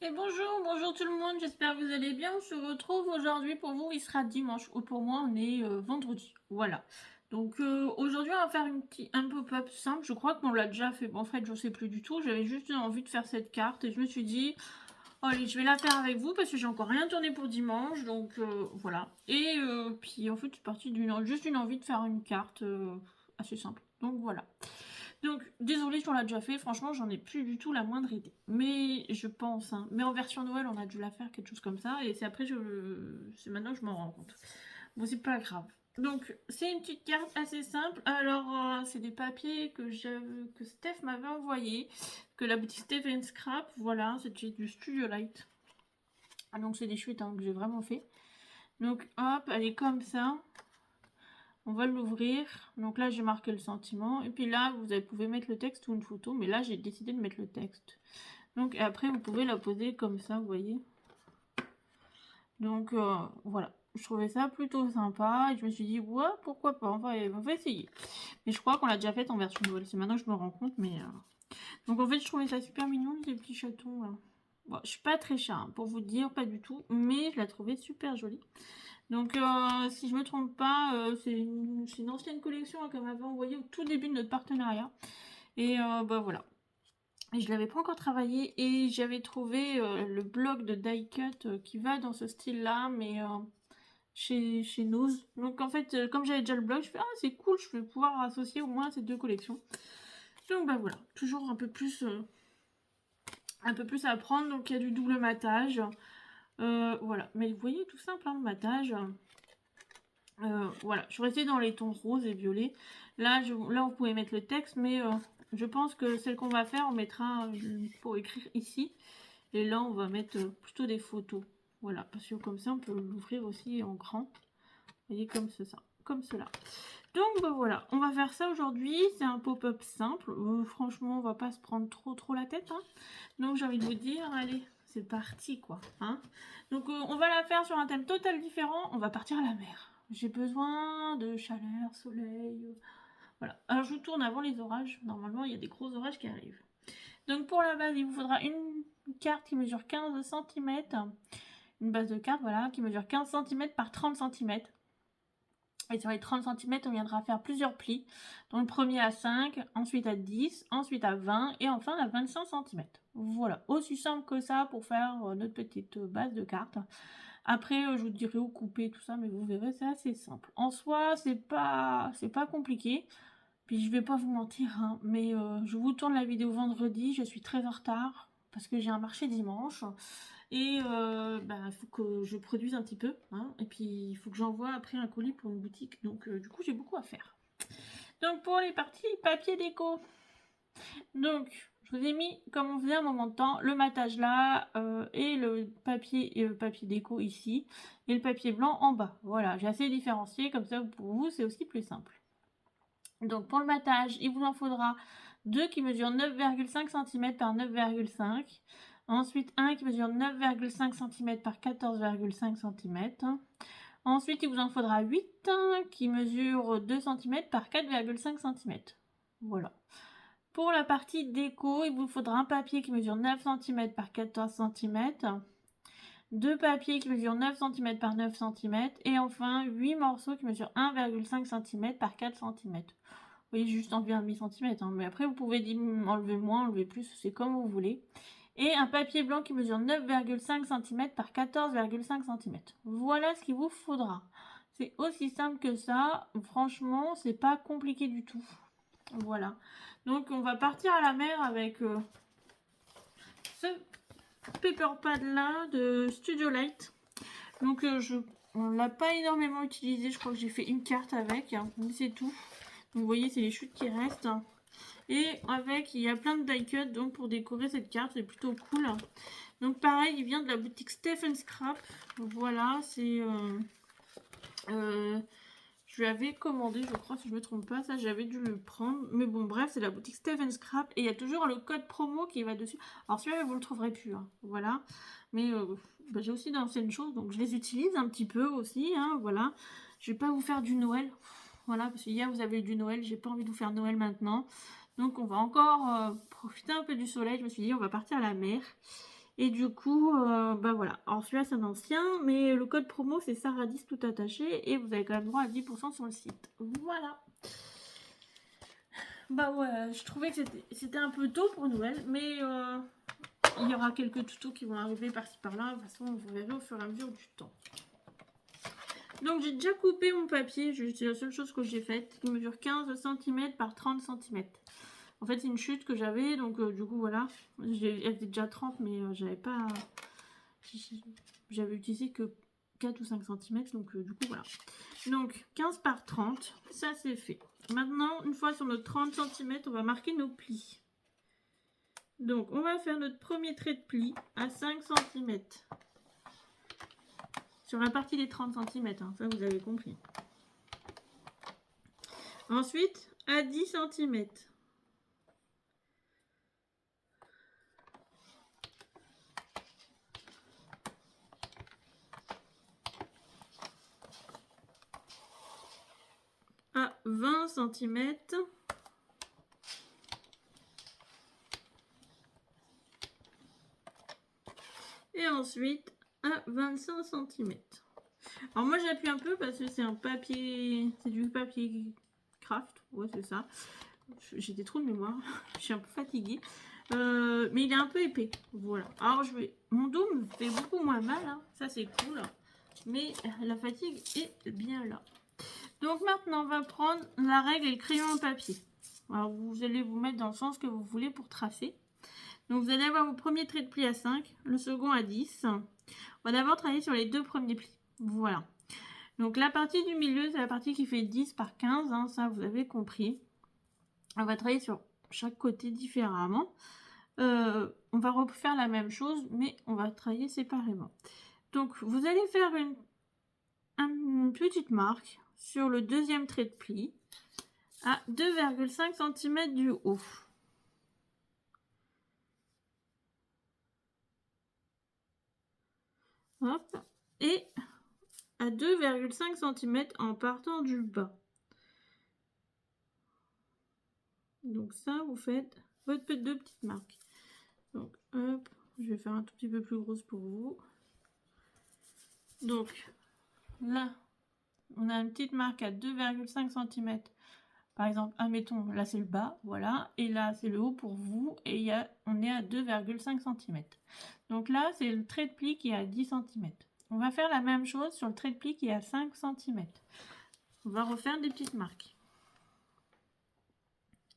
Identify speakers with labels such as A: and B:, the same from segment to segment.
A: Et bonjour, bonjour tout le monde, j'espère que vous allez bien. On se retrouve aujourd'hui, pour vous il sera dimanche, ou pour moi on est vendredi, voilà. Donc aujourd'hui on va faire un pop-up simple, je crois qu'on l'a déjà fait, bon, en fait je sais plus du tout, j'avais juste envie de faire cette carte et je me suis dit, oh, allez je vais la faire avec vous parce que j'ai encore rien tourné pour dimanche, donc voilà. Et puis en fait c'est parti juste une envie de faire une carte assez simple, donc voilà. Donc, désolée si on l'a déjà fait, franchement, j'en ai plus du tout la moindre idée. Mais je pense, hein. Mais en version Noël, on a dû la faire, quelque chose comme ça. Et c'est après, c'est maintenant que je m'en rends compte. Bon, c'est pas grave. Donc, c'est une petite carte assez simple. Alors, c'est des papiers que Steph m'avait envoyé, que la boutique Steph Scrap, voilà, c'était du Studio Light. Ah, donc, c'est des chutes hein, que j'ai vraiment fait. Donc, hop, elle est comme ça. On va l'ouvrir. Donc là, j'ai marqué le sentiment. Et puis là, vous pouvez mettre le texte ou une photo. Mais là, j'ai décidé de mettre le texte. Donc après, vous pouvez la poser comme ça, vous voyez. Donc voilà. Je trouvais ça plutôt sympa. Et je me suis dit, ouais, pourquoi pas. On va essayer. Mais je crois qu'on l'a déjà faite en version Noël. C'est maintenant que je me rends compte. Mais donc en fait, je trouvais ça super mignon, ces petits chatons là. Bon, je suis pas très chat, hein, pour vous dire, pas du tout. Mais je la trouvais super jolie. Donc, si je me trompe pas, c'est une ancienne collection hein, qu'elle m'avait envoyée au tout début de notre partenariat. Et bah voilà. Et je l'avais pas encore travaillé et j'avais trouvé le blog de Die Cut qui va dans ce style-là, mais chez Nose. Donc en fait, comme j'avais déjà le blog, je fais ah c'est cool, je vais pouvoir associer au moins ces deux collections. Donc bah voilà, toujours un peu plus à apprendre. Donc il y a du double matage. Voilà, mais vous voyez tout simple hein, le matage. Voilà, je suis restée dans les tons roses et violets. Là, vous pouvez mettre le texte, mais je pense que celle qu'on va faire, on mettra pour écrire ici. Et là, on va mettre plutôt des photos. Voilà, parce que comme ça, on peut l'ouvrir aussi en grand. Vous voyez, comme ça, comme cela. Donc, bah, voilà, on va faire ça aujourd'hui. C'est un pop-up simple. Franchement, on va pas se prendre trop la tête. Hein. Donc, j'ai envie de vous dire, allez, c'est parti, quoi. Hein. Donc, on va la faire sur un thème total différent. On va partir à la mer. J'ai besoin de chaleur, soleil. Voilà. Alors, je vous tourne avant les orages. Normalement, il y a des gros orages qui arrivent. Donc, pour la base, il vous faudra une carte qui mesure 15 cm. Une base de carte, voilà, qui mesure 15 cm par 30 cm. Et sur les 30 cm, on viendra faire plusieurs plis. Donc, le premier à 5, ensuite à 10, ensuite à 20 et enfin à 25 cm. Voilà, aussi simple que ça pour faire notre petite base de carte. Après, je vous dirai où couper tout ça, mais vous verrez, c'est assez simple. En soi, c'est pas compliqué. Puis je vais pas vous mentir, hein, mais je vous tourne la vidéo vendredi, je suis très en retard parce que j'ai un marché dimanche et il faut que je produise un petit peu, hein, et puis il faut que j'envoie après un colis pour une boutique, donc du coup j'ai beaucoup à faire. Donc pour les parties papier déco, donc je vous ai mis comme on faisait un moment de temps le matage là et le papier déco ici et le papier blanc en bas. Voilà, j'ai assez différencié comme ça pour vous c'est aussi plus simple. Donc pour le matage, il vous en faudra deux qui mesurent 9,5 cm par 9,5 cm. Ensuite, un qui mesure 9,5 cm par 14,5 cm. Ensuite, il vous en faudra 8 qui mesurent 2 cm par 4,5 cm. Voilà. Pour la partie déco, il vous faudra un papier qui mesure 9 cm par 14 cm. Deux papiers qui mesurent 9 cm par 9 cm. Et enfin, 8 morceaux qui mesurent 1,5 cm par 4 cm. Oui, juste enlever un demi-centimètre, hein. Mais après, vous pouvez enlever moins, enlever plus, c'est comme vous voulez. Et un papier blanc qui mesure 9,5 cm par 14,5 cm. Voilà ce qu'il vous faudra. C'est aussi simple que ça. Franchement, c'est pas compliqué du tout. Voilà. Donc, on va partir à la mer avec ce paper pad là de Studio Light. Donc, on l'a pas énormément utilisé. Je crois que j'ai fait une carte avec, hein, mais c'est tout. Donc, vous voyez, c'est les chutes qui restent. Et avec, il y a plein de die cut donc pour décorer cette carte, c'est plutôt cool. Donc pareil, il vient de la boutique Steph Scrap. Voilà, c'est... je lui avais commandé, je crois, si je me trompe pas, ça j'avais dû le prendre. Mais bon, bref, c'est la boutique Steph Scrap. Et il y a toujours le code promo qui va dessus. Alors celui-là, vous le trouverez plus, hein. Voilà. Mais j'ai aussi d'anciennes choses, donc je les utilise un petit peu aussi, hein, voilà. Je vais pas vous faire du Noël. Voilà, parce qu'hier vous avez eu du Noël, j'ai pas envie de vous faire Noël maintenant. Donc on va encore profiter un peu du soleil. Je me suis dit on va partir à la mer. Et du coup, bah voilà. Alors celui-là, c'est un ancien, mais le code promo, c'est Saradis tout attaché. Et vous avez quand même droit à 10% sur le site. Voilà. Bah ouais, je trouvais que c'était un peu tôt pour Noël, mais il y aura quelques tutos qui vont arriver par-ci par-là. De toute façon, vous verrez au fur et à mesure du temps. Donc j'ai déjà coupé mon papier, c'est la seule chose que j'ai faite, qui mesure 15 cm par 30 cm. En fait, c'est une chute que j'avais, donc du coup, voilà. Elle était déjà 30, mais j'avais pas... J'avais utilisé que 4 ou 5 cm, donc du coup, voilà. Donc, 15 par 30, ça c'est fait. Maintenant, une fois sur notre 30 cm, on va marquer nos plis. Donc, on va faire notre premier trait de pli à 5 cm. Sur la partie des 30 cm, hein, ça vous avez compris. Ensuite, à 10 cm. À 20 cm. Et ensuite à 25 cm. Alors moi j'appuie un peu parce que c'est un papier, c'est du papier craft, ouais c'est ça. J'ai des trous de mémoire, je suis un peu fatiguée. Mais il est un peu épais, voilà. Alors mon dos me fait beaucoup moins mal, hein. Ça c'est cool. Mais la fatigue est bien là. Donc maintenant on va prendre la règle et le crayon en papier. Alors vous allez vous mettre dans le sens que vous voulez pour tracer. Donc vous allez avoir vos premiers traits de pli à 5, le second à 10. On va d'abord travailler sur les deux premiers plis. Voilà. Donc la partie du milieu, c'est la partie qui fait 10 par 15, hein, ça vous avez compris. On va travailler sur chaque côté différemment. On va refaire la même chose, mais on va travailler séparément. Donc vous allez faire une petite marque sur le deuxième trait de pli à 2,5 cm du haut. Hop. Et à 2,5 cm en partant du bas. Donc ça, vous faites votre deux petites marques. Donc hop, je vais faire un tout petit peu plus grosse pour vous. Donc là, on a une petite marque à 2,5 cm. Par exemple, admettons, là c'est le bas, voilà. Et là c'est le haut pour vous. Et on est à 2,5 cm. Donc là, c'est le trait de pli qui est à 10 cm. On va faire la même chose sur le trait de pli qui est à 5 cm. On va refaire des petites marques.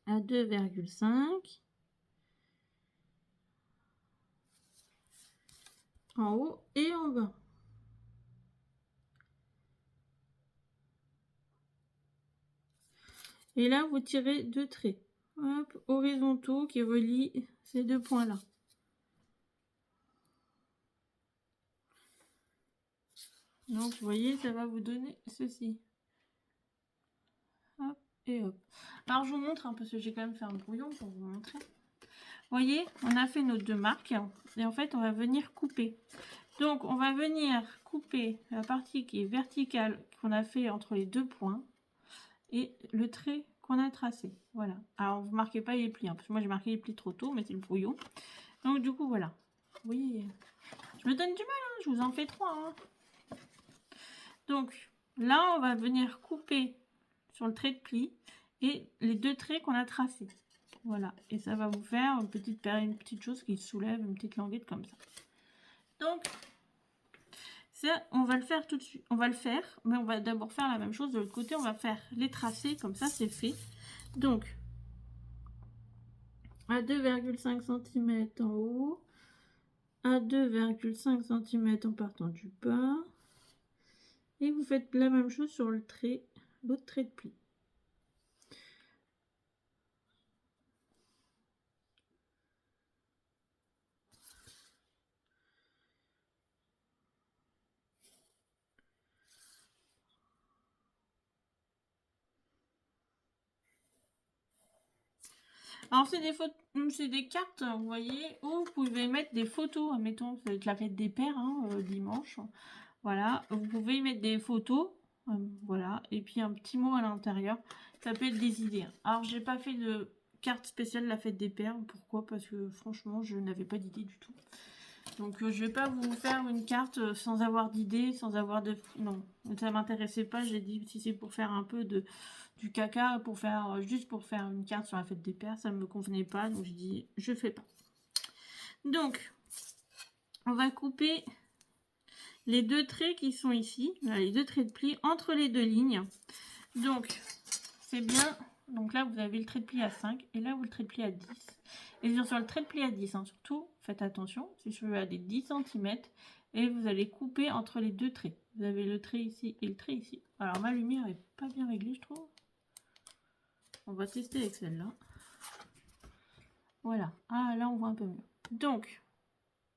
A: À 2,5 en haut et en bas. Et là, vous tirez deux traits, hop, horizontaux qui relient ces deux points-là. Donc, vous voyez, ça va vous donner ceci. Hop et hop. Alors, je vous montre, hein, parce que j'ai quand même fait un brouillon pour vous montrer. Vous voyez, on a fait nos deux marques. Et en fait, on va venir couper. Donc, on va venir couper la partie qui est verticale qu'on a fait entre les deux points et le trait qu'on a tracé. Voilà. Alors, vous ne marquez pas les plis, hein, parce que moi, j'ai marqué les plis trop tôt, mais c'est le brouillon. Donc, du coup, voilà. Oui, je me donne du mal, hein, je vous en fais trois. Hein. Donc, là, on va venir couper sur le trait de pli et les deux traits qu'on a tracés. Voilà. Et ça va vous faire une petite chose qui soulève, une petite languette comme ça. Donc, ça, on va le faire tout de suite. On va le faire, mais on va d'abord faire la même chose de l'autre côté. On va faire les tracés, comme ça, c'est fait. Donc, à 2,5 cm en haut, à 2,5 cm en partant du bas. Et vous faites la même chose sur le trait, l'autre trait de pli. Alors c'est des cartes, vous voyez, où vous pouvez mettre des photos. Admettons, ça va être la fête des pères, hein, dimanche. Voilà, vous pouvez y mettre des photos, voilà, et puis un petit mot à l'intérieur. Ça peut être des idées. Alors j'ai pas fait de carte spéciale la fête des pères. Pourquoi? Parce que franchement, je n'avais pas d'idée du tout. Donc je vais pas vous faire une carte sans avoir d'idée, sans avoir de... Non, ça m'intéressait pas. J'ai dit si c'est pour faire un peu du caca, pour faire juste pour faire une carte sur la fête des pères, ça me convenait pas. Donc je dis je fais pas. Donc on va couper les deux traits qui sont ici, les deux traits de pli entre les deux lignes. Donc c'est bien. Donc là vous avez le trait de pli à 5 et là vous le trait de pli à 10. Et sur le trait de pli à 10, hein, surtout, faites attention, c'est sur à des 10 cm et vous allez couper entre les deux traits. Vous avez le trait ici et le trait ici. Alors ma lumière est pas bien réglée, je trouve. On va tester avec celle-là. Voilà. Ah, là on voit un peu mieux. Donc,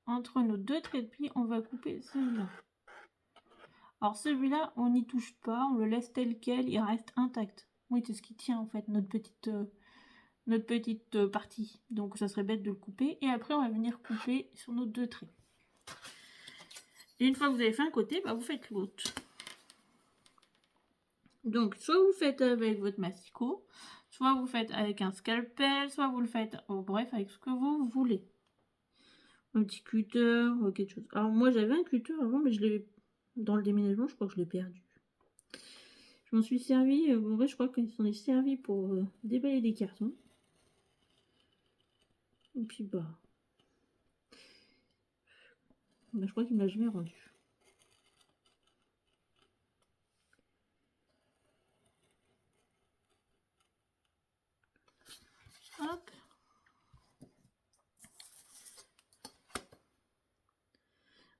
A: entre nos deux traits de pli, on va couper celui-là. Alors celui-là, on n'y touche pas, on le laisse tel quel, il reste intact. Oui, c'est ce qui tient en fait notre petite partie. Donc ça serait bête de le couper. Et après, on va venir couper sur nos deux traits. Et une fois que vous avez fait un côté, bah, vous faites l'autre. Donc, soit vous faites avec votre massicot, soit vous faites avec un scalpel, soit vous le faites, bref, avec ce que vous voulez. Un petit cutter, quelque chose. Alors moi, j'avais un cutter avant, mais je l'ai dans le déménagement, je crois que je l'ai perdu. Je m'en suis servi, en vrai, je crois qu'il s'en est servi pour déballer des cartons. Et puis, je crois qu'il me l'a jamais rendu. Hop.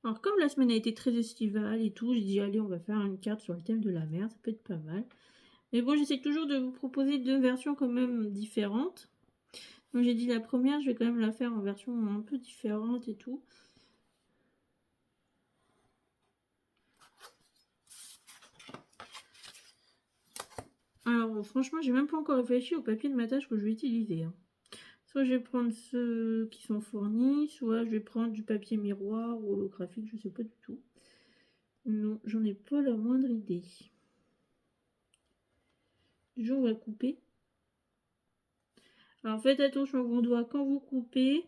A: Alors, comme la semaine a été très estivale et tout, j'ai dit, allez, on va faire une carte sur le thème de la mer, ça peut être pas mal. Mais bon, j'essaie toujours de vous proposer deux versions quand même différentes. Donc, j'ai dit la première, je vais quand même la faire en version un peu différente et tout. Alors, franchement, j'ai même pas encore réfléchi au papier de matage que je vais utiliser. Hein. Soit je vais prendre ceux qui sont fournis, soit je vais prendre du papier miroir ou holographique, je sais pas du tout. Non, j'en ai pas la moindre idée. Je on va couper. Alors faites attention à vos doigts quand vous coupez.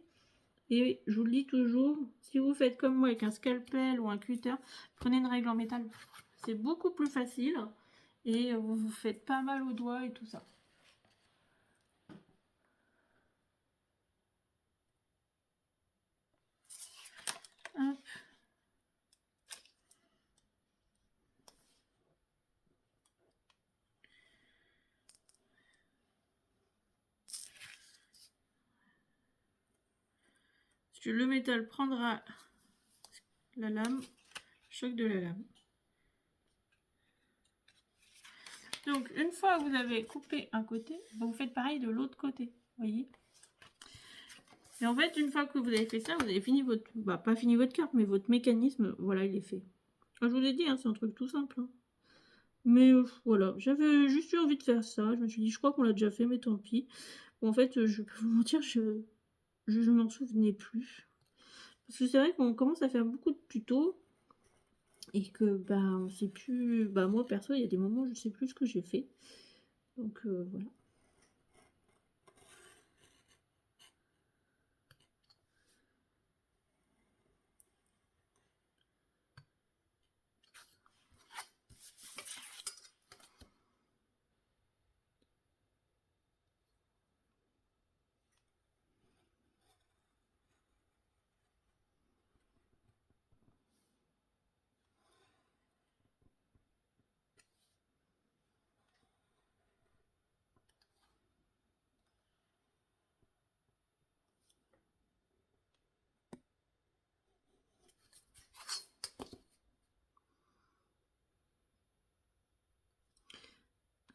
A: Et je vous le dis toujours, si vous faites comme moi avec un scalpel ou un cutter, prenez une règle en métal. C'est beaucoup plus facile. Et vous vous faites pas mal aux doigts et tout ça. Hop. Parce que le métal prendra la lame, choc de la lame. Donc une fois que vous avez coupé un côté, vous faites pareil de l'autre côté, voyez. Et en fait, une fois que vous avez fait ça, vous avez fini votre, pas fini votre carte, mais votre mécanisme, voilà, il est fait. Alors, je vous ai dit, hein, c'est un truc tout simple. Hein. Mais voilà, j'avais juste eu envie de faire ça. Je me suis dit, je crois qu'on l'a déjà fait, mais tant pis. Bon, en fait, je peux vous mentir, je m'en souvenais plus. Parce que c'est vrai qu'on commence à faire beaucoup de tutos. Et que, on sait plus... moi, perso, il y a des moments où je sais plus ce que j'ai fait. Donc, voilà.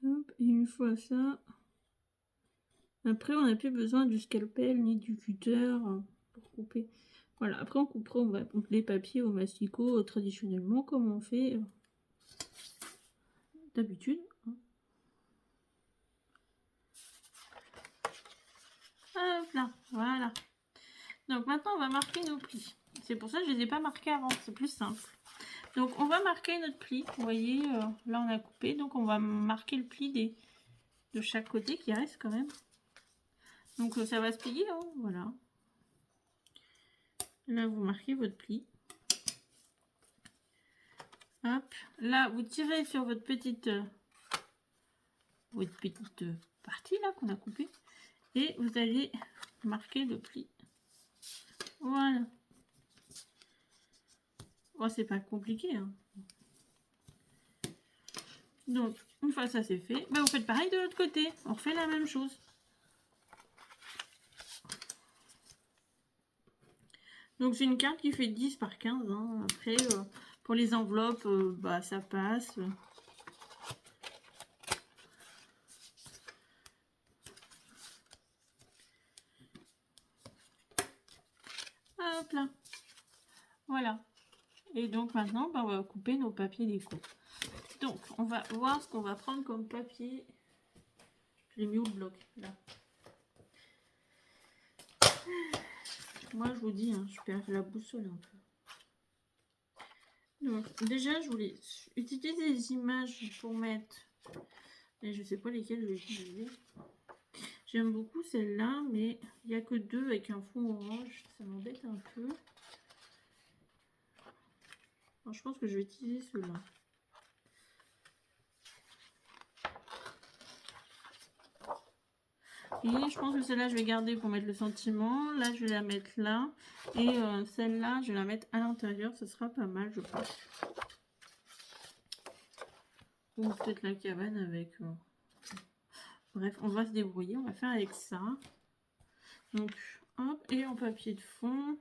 A: Hop, et une fois ça... Après, on n'a plus besoin du scalpel ni du cutter pour couper. Voilà, après on coupera les papiers au masticot traditionnellement comme on fait d'habitude. Hop là, voilà. Donc maintenant on va marquer nos plis. C'est pour ça que je ne les ai pas marqués avant, c'est plus simple. Donc on va marquer notre pli. Vous voyez, là on a coupé, donc on va marquer le pli de chaque côté qui reste quand même. Donc ça va se plier, hein, voilà. Là, vous marquez votre pli. Hop. Là, vous tirez sur votre petite partie là qu'on a coupée. Et vous allez marquer le pli. Voilà. Oh, c'est pas compliqué. Hein. Donc, une fois ça c'est fait, ben, vous faites pareil de l'autre côté. On refait la même chose. Donc, c'est une carte qui fait 10 par 15. Hein. Après, pour les enveloppes, bah, ça passe. Hop là. Voilà. Et donc, maintenant, bah, on va couper nos papiers déco. Donc, on va voir ce qu'on va prendre comme papier. Je l'ai mis où le bloc là. Moi, je vous dis, hein, je perds la boussole un peu. Donc, déjà, je voulais utiliser des images pour mettre. Et je sais pas lesquelles je vais utiliser. J'aime beaucoup celle-là, mais il n'y a que 2 avec un fond orange. Ça m'embête un peu. Alors, je pense que je vais utiliser ceux-là. Et je pense que celle-là, je vais garder pour mettre le sentiment. Là, je vais la mettre là. Et celle-là, je vais la mettre à l'intérieur. Ce sera pas mal, je pense. Ou peut-être la cabane avec... Bref, on va se débrouiller. On va faire avec ça. Donc, hop. Et en papier de fond.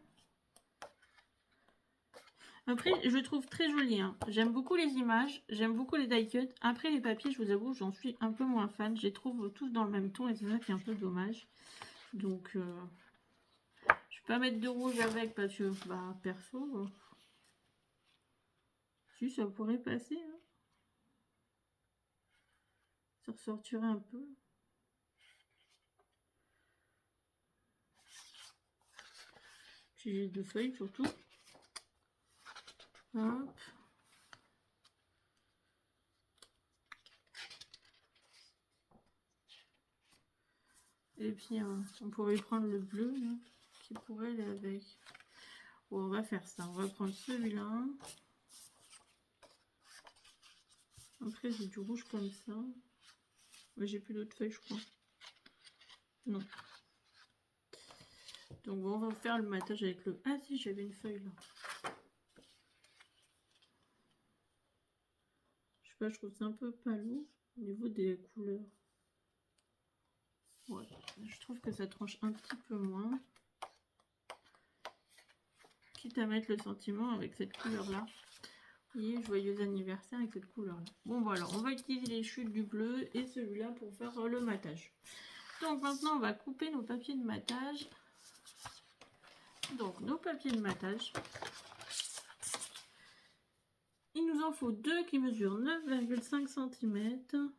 A: Après, je le trouve très joli. Hein. J'aime beaucoup les images. J'aime beaucoup les die cuts. Après, les papiers, je vous avoue, j'en suis un peu moins fan. Je les trouve tous dans le même ton. Et c'est ça qui est un peu dommage. Donc, je vais pas mettre de rouge avec parce que, bah, perso... si, ça pourrait passer. Hein. Ça ressortirait un peu. Puis j'ai 2 feuilles surtout. Hop. Et puis on pourrait prendre le bleu là, qui pourrait aller avec. Bon, on va faire ça. On va prendre celui-là. Après j'ai du rouge comme ça. Mais j'ai plus d'autres feuilles je crois. Non. Donc bon, on va faire le matage avec le... Ah si, j'avais une feuille là. Je sais pas, je trouve ça un peu palo au niveau des couleurs. Ouais, je trouve que ça tranche un petit peu moins. Quitte à mettre le sentiment avec cette couleur là. Et joyeux anniversaire avec cette couleur là. Bon voilà, on va utiliser les chutes du bleu et celui-là pour faire le matage. Donc maintenant on va couper nos papiers de matage. Donc nos papiers de matage. Il nous en faut 2 qui mesurent 9,5 cm.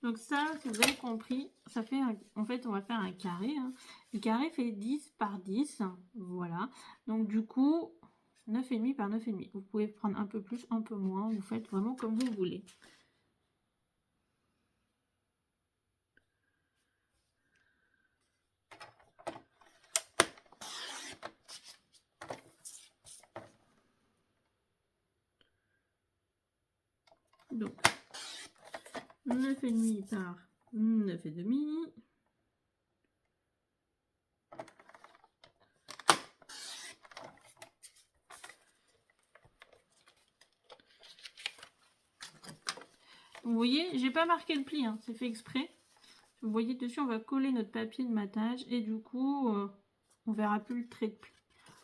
A: Donc ça, si vous avez compris, ça fait en fait on va faire un carré. Hein. Le carré fait 10 par 10. Voilà. Donc du coup, 9,5 par 9,5. Vous pouvez prendre un peu plus, un peu moins. Vous faites vraiment comme vous voulez. Donc, 9,5 par 9,5. Vous voyez, j'ai pas marqué le pli, hein, c'est fait exprès. Vous voyez dessus, on va coller notre papier de matage et du coup, on verra plus le trait de pli.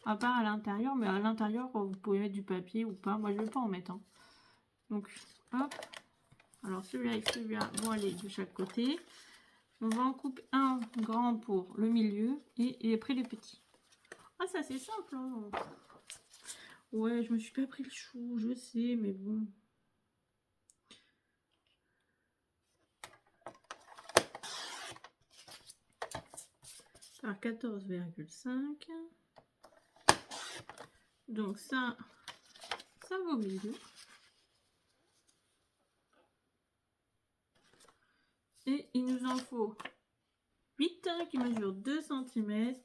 A: À part à l'intérieur, mais à l'intérieur, vous pouvez mettre du papier ou pas. Moi, je vais pas en mettre. Hein. Donc, hop. Alors, celui-là et celui-là vont aller de chaque côté. On va en couper un grand pour le milieu et après les petits. Ah, ça c'est simple. Hein. Ouais, je me suis pas pris le chou, je sais, mais bon. Par 14,5. Donc ça va au milieu. Et il nous en faut 8 qui mesurent 2 cm.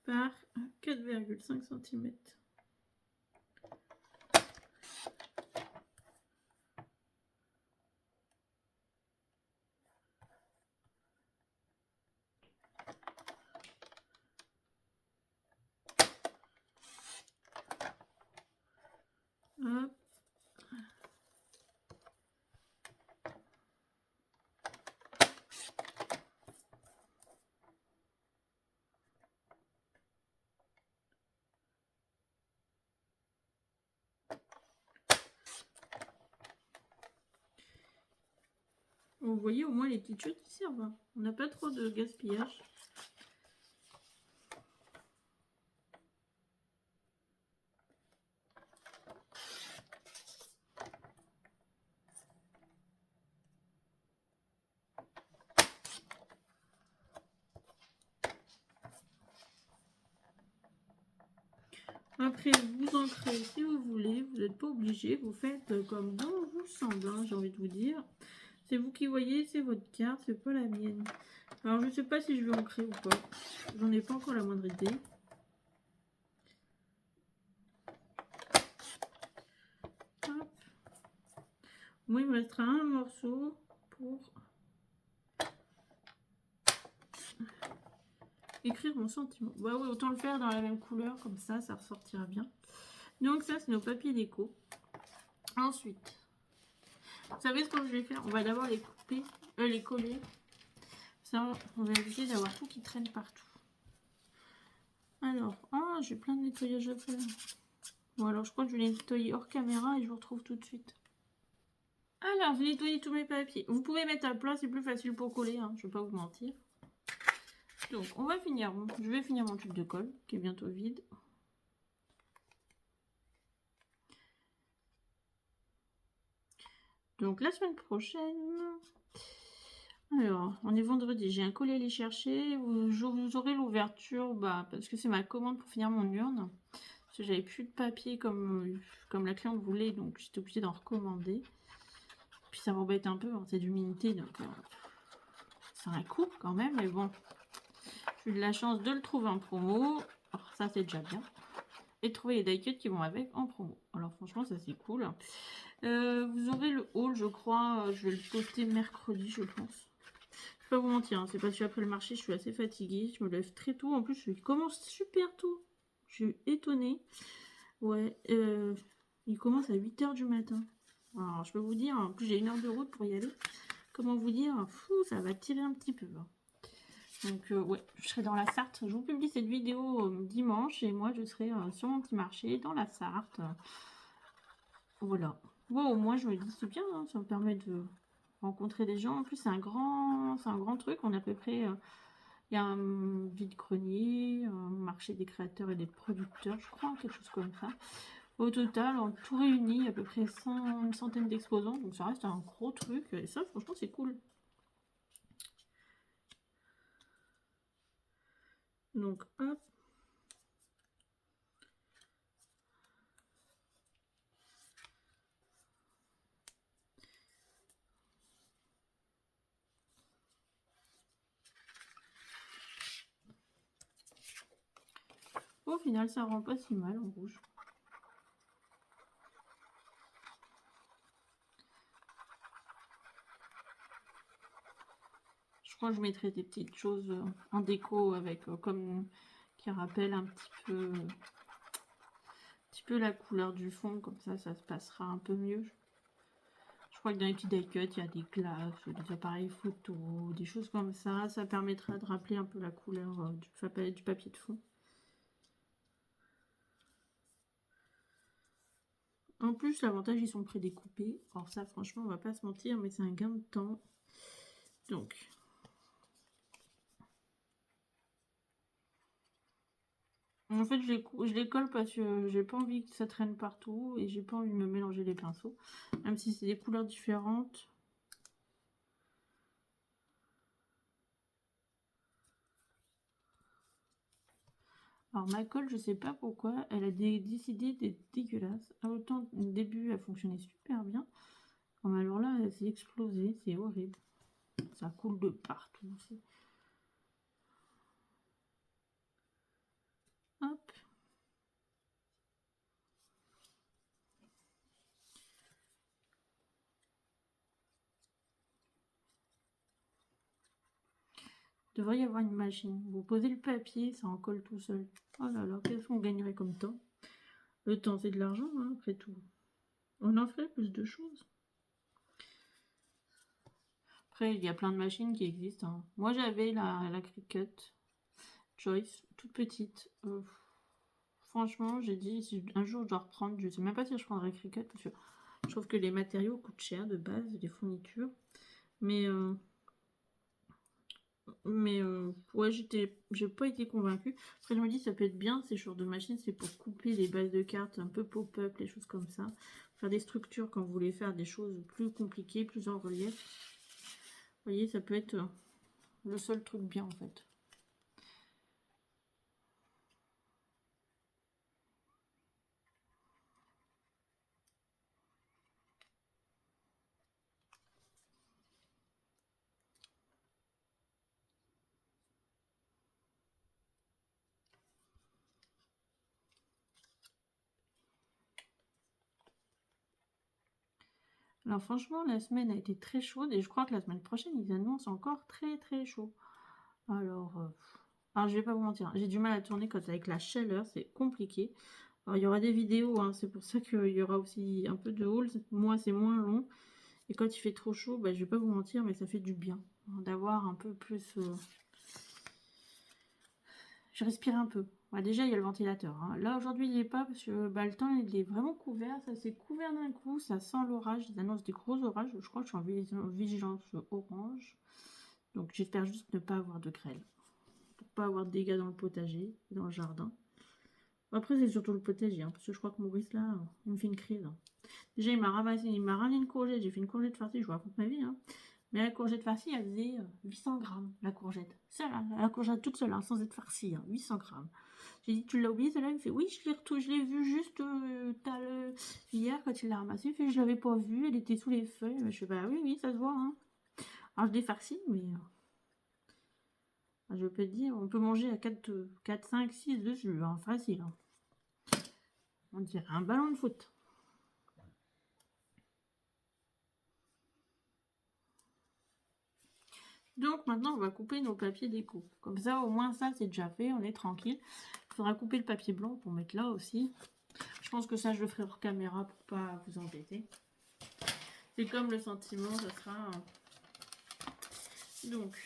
A: par 4,5 cm. Hop. Vous voyez, au moins les petites choses qui servent. Hein. On n'a pas trop de gaspillage. Après, vous ancrez si vous voulez, vous n'êtes pas obligé, vous faites comme bon vous semble, hein, j'ai envie de vous dire. C'est vous qui voyez, c'est votre carte, c'est pas la mienne. Alors je sais pas si je vais ancrer ou pas, j'en ai pas encore la moindre idée. Hop. Moi il me restera un morceau pour écrire mon sentiment. Bah oui, autant le faire dans la même couleur, comme ça ressortira bien. Donc ça c'est nos papiers déco. Ensuite, vous savez ce que je vais faire? On va d'abord les couper, les coller. Ça, on va éviter d'avoir tout qui traîne partout. Alors, j'ai plein de nettoyage à faire. Bon, alors je crois que je vais les nettoyer hors caméra et je vous retrouve tout de suite. Alors, j'ai nettoyé tous mes papiers. Vous pouvez mettre à plat, c'est plus facile pour coller, hein, je ne vais pas vous mentir. Donc, on va finir. Je vais finir mon tube de colle qui est bientôt vide. Donc, la semaine prochaine. Alors, on est vendredi, j'ai un colis à aller chercher. Vous aurez l'ouverture, parce que c'est ma commande pour finir mon urne. Parce que j'avais plus de papier comme la cliente voulait, donc j'étais obligée d'en recommander. Puis ça m'embête un peu, hein, c'est du Minté, donc c'est un coup quand même, mais bon. J'ai eu de la chance de le trouver en promo. Alors ça c'est déjà bien. Et de trouver les die cuts qui vont avec en promo. Alors franchement ça c'est cool. Vous aurez le haul, je crois. Je vais le poster mercredi, je pense. Je vais pas vous mentir, hein, c'est parce que après le marché, je suis assez fatiguée. Je me lève très tôt. En plus, je commence super tôt. Je suis étonnée. Ouais, il commence à 8 h du matin. Alors, je peux vous dire, en plus j'ai 1 heure de route pour y aller. Comment vous dire, ça va tirer un petit peu. Hein. Donc, ouais, je serai dans la Sarthe. Je vous publie cette vidéo dimanche et moi, je serai sur mon petit marché dans la Sarthe. Voilà. Bon, au moins, je me dis, c'est bien, hein, ça me permet de rencontrer des gens. En plus, c'est un grand truc. On est à peu près... il y a un vide-grenier, un marché des créateurs et des producteurs, je crois, quelque chose comme ça. Au total, en tout réuni, il y a à peu près une centaine d'exposants. Donc, ça reste un gros truc. Et ça, franchement, c'est cool. Donc, hop. Au final, ça rend pas si mal en rouge. Je crois que je mettrai des petites choses en déco avec comme qui rappellent un petit peu la couleur du fond, comme ça se passera un peu mieux. Je crois que dans les petits die cuts, il y a des glaces, des appareils photo, des choses comme ça. Ça permettra de rappeler un peu la couleur du papier de fond. En plus, l'avantage, ils sont prédécoupés. Alors ça, franchement, on va pas se mentir, mais c'est un gain de temps. Donc, en fait, je les colle parce que j'ai pas envie que ça traîne partout et j'ai pas envie de me mélanger les pinceaux. Même si c'est des couleurs différentes. Alors ma colle, je sais pas pourquoi, elle a décidé d'être dégueulasse. Autant au début, elle fonctionnait super bien. Mais alors là, elle s'est explosée, c'est horrible. Ça coule de partout. Il devrait y avoir une machine. Vous posez le papier, ça en colle tout seul. Oh là là, qu'est-ce qu'on gagnerait comme temps? Le temps, c'est de l'argent, hein, après tout. On en ferait plus de choses. Après, il y a plein de machines qui existent. Hein. Moi, j'avais la Cricut Choice, toute petite. Franchement, j'ai dit, si un jour je dois reprendre, je sais même pas si je prendrai Cricut, parce que je trouve que les matériaux coûtent cher de base, les fournitures. Mais ouais, j'ai pas été convaincue. Après, je me dis, ça peut être bien, ces genres de machines, c'est pour couper les bases de cartes un peu pop-up, les choses comme ça. Faire des structures quand vous voulez faire des choses plus compliquées, plus en relief. Vous voyez, ça peut être le seul truc bien, en fait. Alors franchement, la semaine a été très chaude et je crois que la semaine prochaine, ils annoncent encore très très chaud. Alors je vais pas vous mentir, j'ai du mal à tourner quand avec la chaleur, c'est compliqué. Alors il y aura des vidéos, hein, c'est pour ça qu'il y aura aussi un peu de haul. Moi, c'est moins long. Et quand il fait trop chaud, bah, je vais pas vous mentir, mais ça fait du bien hein, d'avoir un peu plus... Je respire un peu. Bah, déjà, il y a le ventilateur. Hein. Là, aujourd'hui, il n'y est pas parce que bah, le temps, il est vraiment couvert. Ça s'est couvert d'un coup. Ça sent l'orage. Ils annoncent des gros orages. Je crois que je suis en vigilance orange. Donc, j'espère juste ne pas avoir de grêle. Pour pas avoir de dégâts dans le potager, dans le jardin. Après, c'est surtout le potager. Hein, parce que je crois que Maurice, là, il me fait une crise. Hein. Déjà, il m'a ramassé une courgette. J'ai fait une courgette farcie. Je vous raconte ma vie. Hein. Mais la courgette farcie, elle faisait 800 grammes, la courgette. Seule, hein, la courgette toute seule, hein, sans être farcie, hein, 800 grammes. J'ai dit, tu l'as oublié celle-là? Il me fait, oui, je l'ai vue juste hier quand il l'a ramassée. Il fait, je l'avais pas vue, elle était sous les feuilles. Je fais, bah oui, oui, ça se voit. Hein. Alors je l'ai farcie, mais je peux te dire, on peut manger à 4 5, 6 dessus, hein, facile. Hein. On dirait un ballon de foot. Donc maintenant, on va couper nos papiers déco. Comme ça, au moins ça, c'est déjà fait, on est tranquille. Il faudra couper le papier blanc pour mettre là aussi. Je pense que ça, je le ferai hors caméra pour pas vous embêter. C'est comme le sentiment, ça sera... Donc,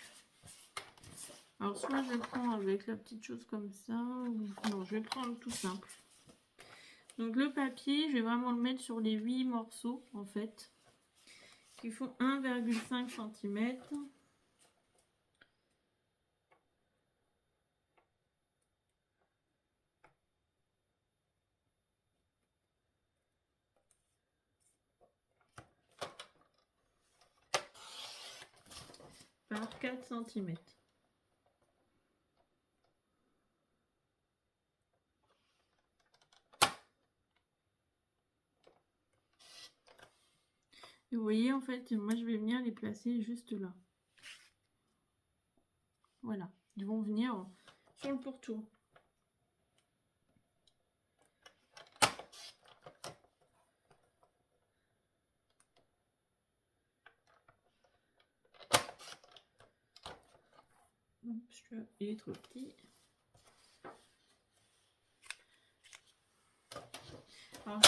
A: alors soit je prends avec la petite chose comme ça, ou... non, je vais prendre tout simple. Donc le papier, je vais vraiment le mettre sur les 8 morceaux, en fait, qui font 1,5 cm. Par 4 cm. Et vous voyez, en fait, moi, je vais venir les placer juste là. Voilà. Ils vont venir sur le pourtour. Il est trop petit. Alors,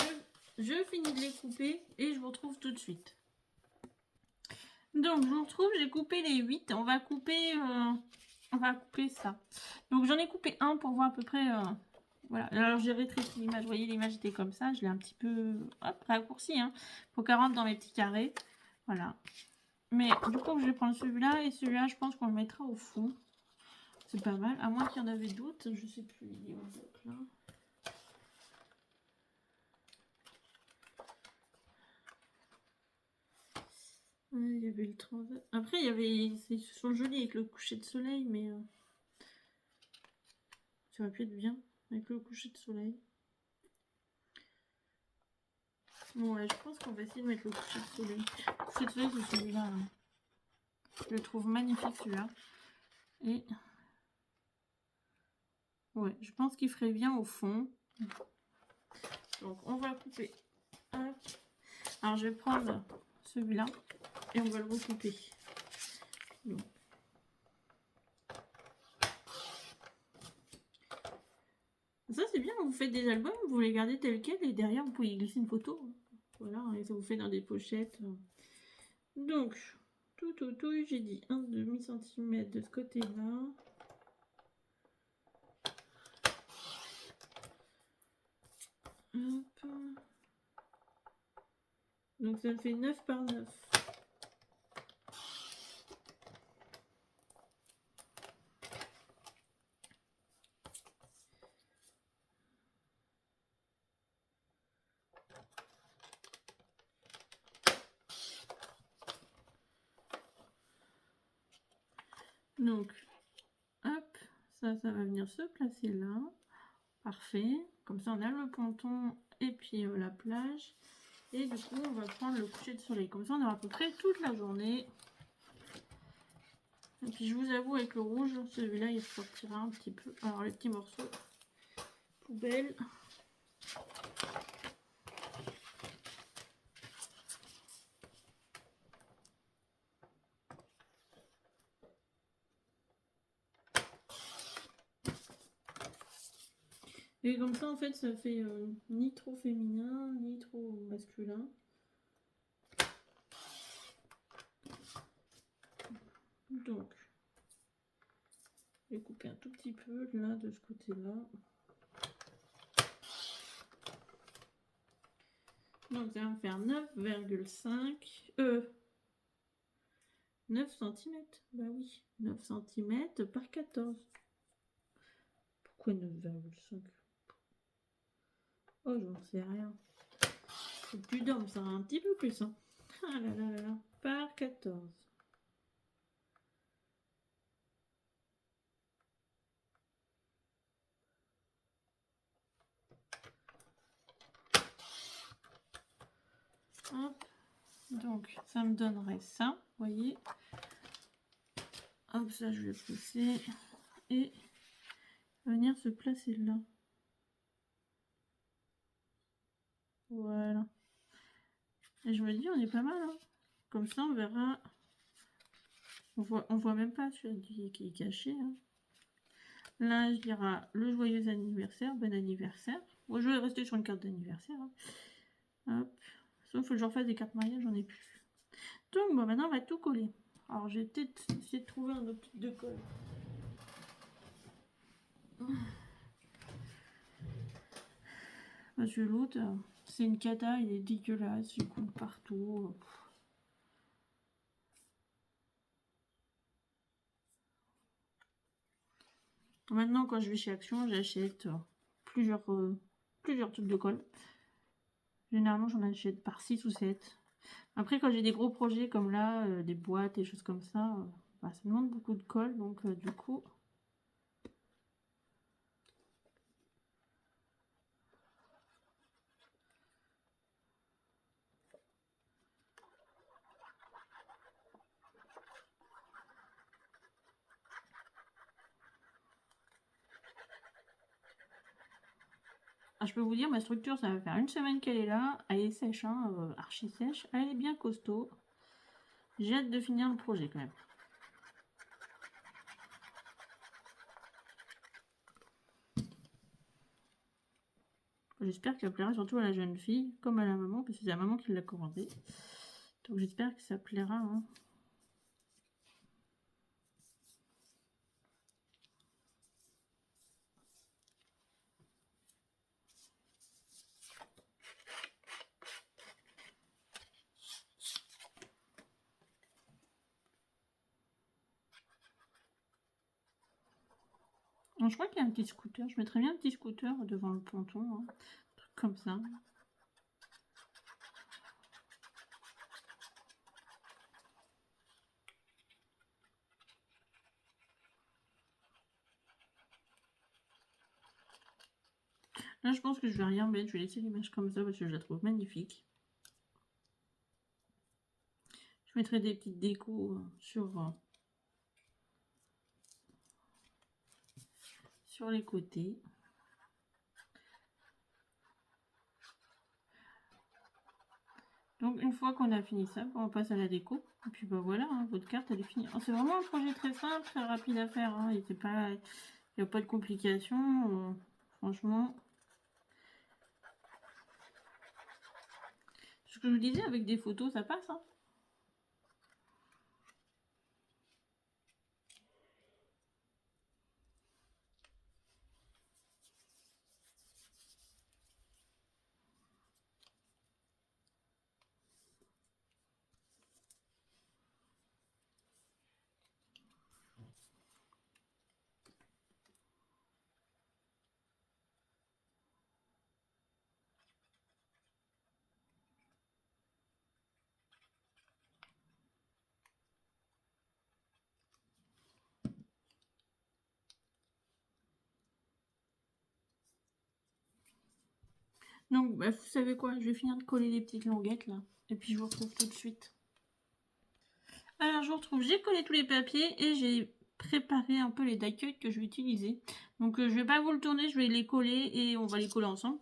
A: je finis de les couper et je vous retrouve tout de suite. Donc, je vous retrouve, j'ai coupé les 8. On va couper ça. Donc, j'en ai coupé un pour voir à peu près... voilà. Alors, j'ai rétréci l'image. Vous voyez, l'image était comme ça. Je l'ai un petit peu raccourci. Hein, pour qu'elle rentre dans mes petits carrés. Voilà. Mais du coup, je vais prendre celui-là. Et celui-là, je pense qu'on le mettra au fond. C'est pas mal. À moins qu'il y en avait d'autres. Je sais plus. Il est où, là. Il y avait le transat. Après, il y avait... Ils sont jolis avec le coucher de soleil, mais... ça aurait pu être bien avec le coucher de soleil. Bon, ouais, je pense qu'on va essayer de mettre le coucher de soleil. Le coucher de soleil, c'est celui-là. Hein. Je le trouve magnifique, celui-là. Et... ouais, je pense qu'il ferait bien au fond. Donc, on va couper. Hop. Alors, je vais prendre celui-là et on va le recouper. Donc. Ça c'est bien, vous faites des albums, vous les gardez tels quels et derrière vous pouvez y glisser une photo. Voilà, et ça vous fait dans des pochettes. Donc, tout, j'ai dit 1,5 cm de ce côté-là. Hop. Donc ça fait 9 par 9. Donc, hop, ça va venir se placer là. Parfait. Comme ça, on a le ponton et puis la plage. Et du coup, on va prendre le coucher de soleil. Comme ça, on aura à peu près toute la journée. Et puis, je vous avoue, avec le rouge, celui-là, il sortira un petit peu. Alors, les petits morceaux. Poubelle. Et comme ça, en fait, ça fait ni trop féminin, ni trop masculin. Donc, je vais couper un tout petit peu là, de ce côté-là. Donc, ça va me faire 9,5 9 cm. Bah oui, 9 cm par 14. Pourquoi 9,5? Oh, j'en sais rien. C'est plus d'homme, ça un petit peu plus. Hein. Ah là là là là. Par 14. Hop. Donc, ça me donnerait ça, vous voyez. Hop, ça, je vais pousser. Et venir se placer là. Voilà. Et je me dis, on est pas mal. Hein. Comme ça, on verra. On voit même pas celui qui est caché. Hein. Là, je dirai le joyeux anniversaire, bon anniversaire. Moi, je vais rester sur une carte d'anniversaire. Hein. Hop. Sauf que je refasse des cartes mariage, j'en ai plus. Donc, bon, maintenant, on va tout coller. Alors, j'ai peut-être essayé de trouver un autre type de colle. Parce que l'autre, c'est une cata, il est dégueulasse, il coule partout. Maintenant, quand je vais chez Action, j'achète plusieurs trucs de colle. Généralement, j'en achète par 6 ou 7. Après, quand j'ai des gros projets comme là, des boîtes et choses comme ça, bah, ça demande beaucoup de colle. Donc, du coup... Ah, je peux vous dire, ma structure, ça va faire une semaine qu'elle est là. Elle est sèche, hein, archi sèche. Elle est bien costaud. J'ai hâte de finir le projet quand même. J'espère qu'elle plaira surtout à la jeune fille, comme à la maman, parce que c'est la maman qui l'a commandé. Donc j'espère que ça plaira. Hein. Donc, je crois qu'il y a un petit scooter. Je mettrais bien un petit scooter devant le ponton. Hein. Un truc comme ça. Là, je pense que je vais rien mettre. Je vais laisser l'image comme ça parce que je la trouve magnifique. Je mettrai des petites décos sur les côtés. Donc, une fois qu'on a fini ça, on passe à la déco. Et puis, bah voilà, hein, votre carte, elle est finie. Oh, c'est vraiment un projet très simple, très rapide à faire. Hein, il n'y a pas de complications. Franchement. Ce que je vous disais, avec des photos, ça passe. Hein. Donc, bah, vous savez quoi? Je vais finir de coller les petites languettes, là. Et puis, je vous retrouve tout de suite. Alors, je vous retrouve. J'ai collé tous les papiers et j'ai préparé un peu les die cuts que je vais utiliser. Donc, je vais pas vous le tourner. Je vais les coller et on va les coller ensemble.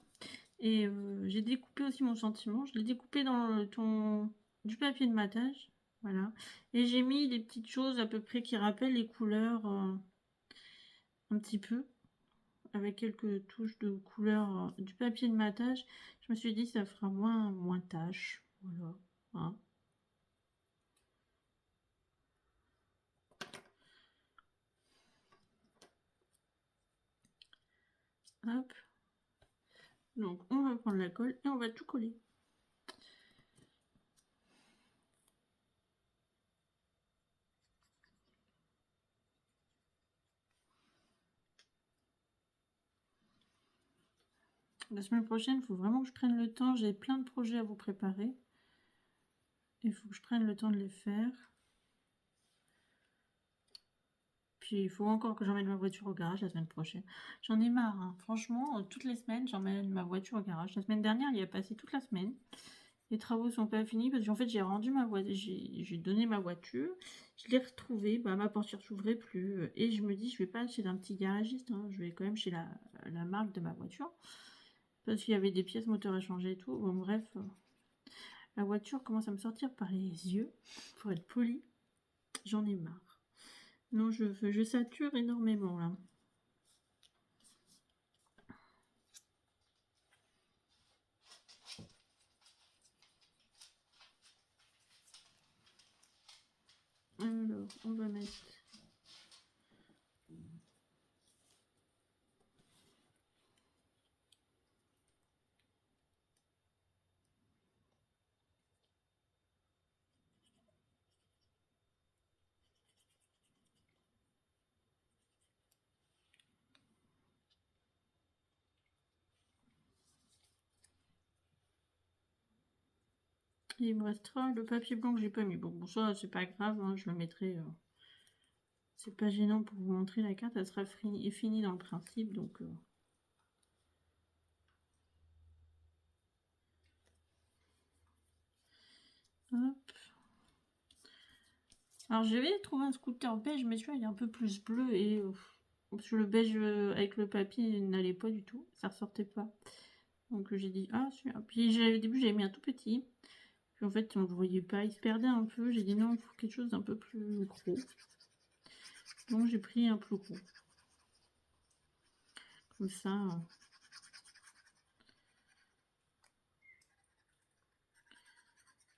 A: Et j'ai découpé aussi mon sentiment. Je l'ai découpé dans le ton du papier de matage. Voilà. Et j'ai mis des petites choses à peu près qui rappellent les couleurs un petit peu. Avec quelques touches de couleur du papier de matage. Je me suis dit ça fera moins tache. Voilà. Hein. Hop. Donc on va prendre la colle et on va tout coller. La semaine prochaine, il faut vraiment que je prenne le temps. J'ai plein de projets à vous préparer. Il faut que je prenne le temps de les faire. Puis il faut encore que j'emmène ma voiture au garage la semaine prochaine. J'en ai marre. Hein. Franchement, toutes les semaines, j'emmène ma voiture au garage. La semaine dernière, il y a passé toute la semaine. Les travaux sont pas finis parce qu'en fait j'ai rendu ma voiture, j'ai donné ma voiture, je l'ai retrouvée, bah, ma portière s'ouvrait plus et je me dis je vais pas chez un petit garagiste, hein, je vais quand même chez la marque de ma voiture parce qu'il y avait des pièces moteurs à changer et tout. Bon bref, la voiture commence à me sortir par les yeux, pour être poli, j'en ai marre. Non, je sature énormément là. Alors, on va mettre il me restera le papier blanc que j'ai pas mis. Bon, ça c'est pas grave, hein, je le mettrai. C'est pas gênant pour vous montrer la carte, elle sera finie dans le principe, donc. Hop. Alors j'avais trouvé un scooter beige, mais celui-là il est un peu plus bleu et parce que le beige avec le papier n'allait pas du tout, ça ressortait pas. Donc j'ai dit ah celui-là. Puis au début j'avais mis un tout petit. Puis en fait on ne le voyait pas, il se perdait un peu. J'ai dit non, il faut quelque chose d'un peu plus gros. Donc j'ai pris un plus gros. Comme ça.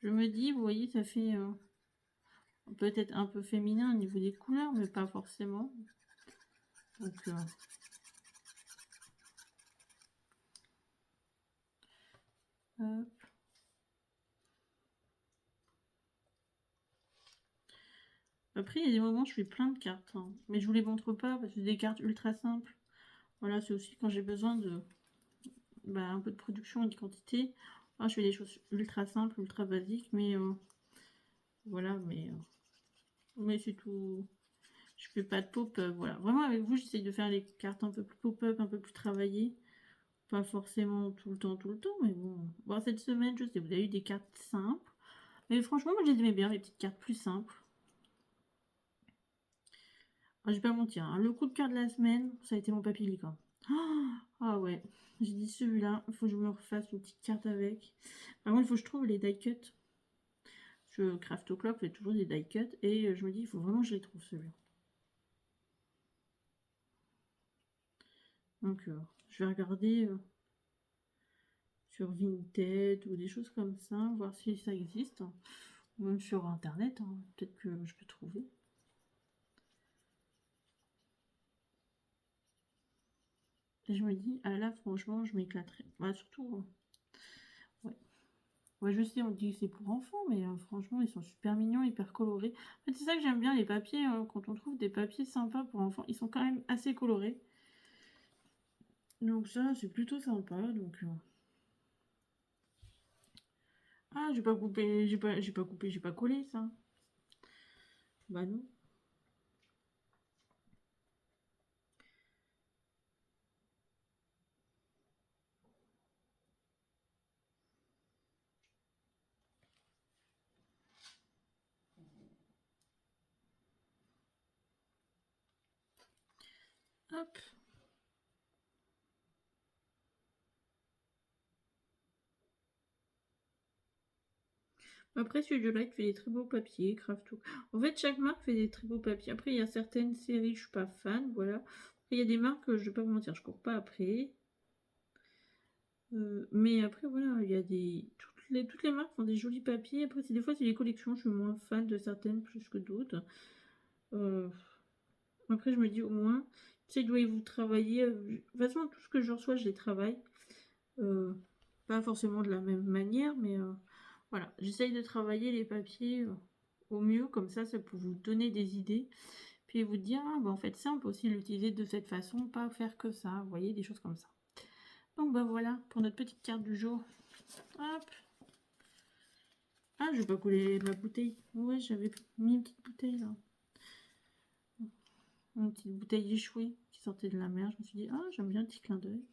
A: Je me dis, vous voyez, ça fait peut-être un peu féminin au niveau des couleurs, mais pas forcément. Donc hop. Après, il y a des moments où je fais plein de cartes, hein. Mais je vous les montre pas parce que c'est des cartes ultra simples. Voilà, c'est aussi quand j'ai besoin de un peu de production et de quantité. Là, je fais des choses ultra simples, ultra basiques, mais voilà, mais c'est tout. Je fais pas de pop-up, voilà. Vraiment, avec vous, j'essaye de faire les cartes un peu plus pop-up, un peu plus travaillées. Pas forcément tout le temps, mais bon. Bon, cette semaine, je sais, vous avez eu des cartes simples. Mais franchement, moi, j'aimais bien, les petites cartes plus simples. Je vais pas mentir, hein. Le coup de cœur de la semaine, ça a été mon papier licorne. Ah ouais, j'ai dit celui-là, il faut que je me refasse une petite carte avec. Par contre, il faut que je trouve les die cuts. Je Craft O'Clock fait toujours des die cuts et je me dis, il faut vraiment que je les trouve celui-là. Donc, je vais regarder sur Vinted ou des choses comme ça, voir si ça existe. Ou même sur Internet, hein. Peut-être que je peux trouver. Et je me dis, ah là, franchement, je m'éclaterais. Bah, surtout, ouais. Ouais, je sais, on dit que c'est pour enfants, mais franchement, ils sont super mignons, hyper colorés. En fait, c'est ça que j'aime bien, les papiers, quand on trouve des papiers sympas pour enfants, ils sont quand même assez colorés. Donc ça, c'est plutôt sympa, donc... Ah, j'ai pas coupé, j'ai pas collé, ça. Bah non. Hop. Après, Studio Light fait des très beaux papiers, Crafto. En fait, chaque marque fait des très beaux papiers. Après, il y a certaines séries, je suis pas fan, voilà. Après, il y a des marques, je vais pas vous mentir, je cours pas après. Mais après, voilà, il y a des... Toutes les marques font des jolis papiers. Après, des fois, c'est les collections, je suis moins fan de certaines plus que d'autres. Euh, Après, je me dis au moins, tu sais, doyez-vous travailler. De toute façon, tout ce que je reçois, je les travaille. Pas forcément de la même manière, mais voilà, j'essaye de travailler les papiers au mieux, comme ça peut vous donner des idées. Puis vous dire, ah, bah, en fait, ça, on peut aussi l'utiliser de cette façon, pas faire que ça, vous voyez, des choses comme ça. Donc, bah voilà, pour notre petite carte du jour. Hop. Ah, je vais pas coller ma bouteille. Ouais, j'avais mis une petite bouteille, là. Une petite bouteille échouée qui sortait de la mer. Je me suis dit, ah, j'aime bien un petit clin d'œil.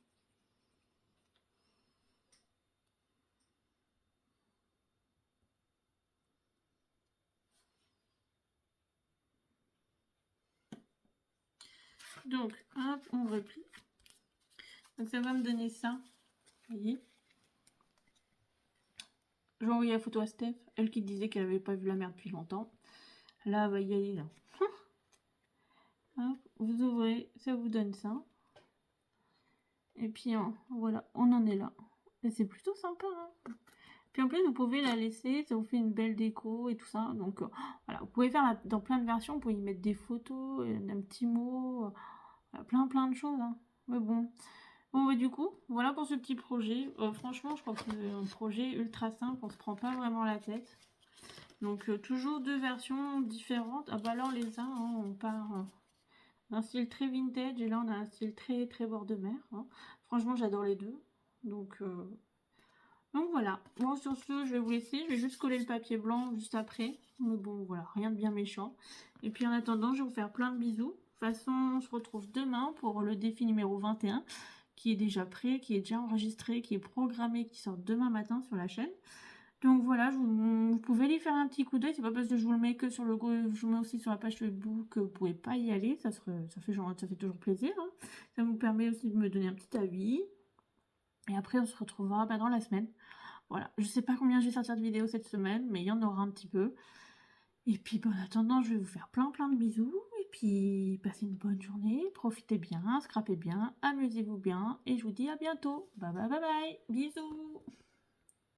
A: Donc, hop, on replie. Donc, ça va me donner ça. Vous voyez? Je vais envoyer la photo à Steph, elle qui disait qu'elle avait pas vu la mer depuis longtemps. Là, elle va y aller, là. Hop, vous ouvrez, ça vous donne ça. Et puis, voilà, on en est là. Et c'est plutôt sympa, hein. Puis en plus, vous pouvez la laisser, ça vous fait une belle déco et tout ça. Donc, voilà, vous pouvez faire dans plein de versions, vous pouvez y mettre des photos, un petit mot, plein de choses, hein. Mais bon. Bon, bah, du coup, voilà pour ce petit projet. Franchement, je crois que c'est un projet ultra simple, on se prend pas vraiment la tête. Donc, toujours deux versions différentes. Ah bah là, on les a, hein, on part d'un style très vintage et là, on a un style très bord de mer, hein. Franchement, j'adore les deux. Donc voilà. Bon, sur ce, je vais vous laisser. Je vais juste coller le papier blanc juste après. Mais bon, voilà, rien de bien méchant. Et puis en attendant, je vais vous faire plein de bisous. De toute façon, on se retrouve demain pour le défi numéro 21 qui est déjà prêt, qui est déjà enregistré, qui est programmé, qui sort demain matin sur la chaîne. Donc voilà, vous pouvez aller faire un petit coup d'œil. C'est pas parce que je vous le mets que sur le je vous mets aussi sur la page Facebook que vous pouvez pas y aller. Ça fait toujours plaisir, hein. Ça vous permet aussi de me donner un petit avis. Et après, on se retrouvera dans la semaine. Voilà, je sais pas combien je vais sortir de vidéos cette semaine, mais il y en aura un petit peu. Et puis en attendant, je vais vous faire plein de bisous. Et puis passez une bonne journée, profitez bien, scrapez bien, amusez-vous bien. Et je vous dis à bientôt. Bye bye bye bye, bisous.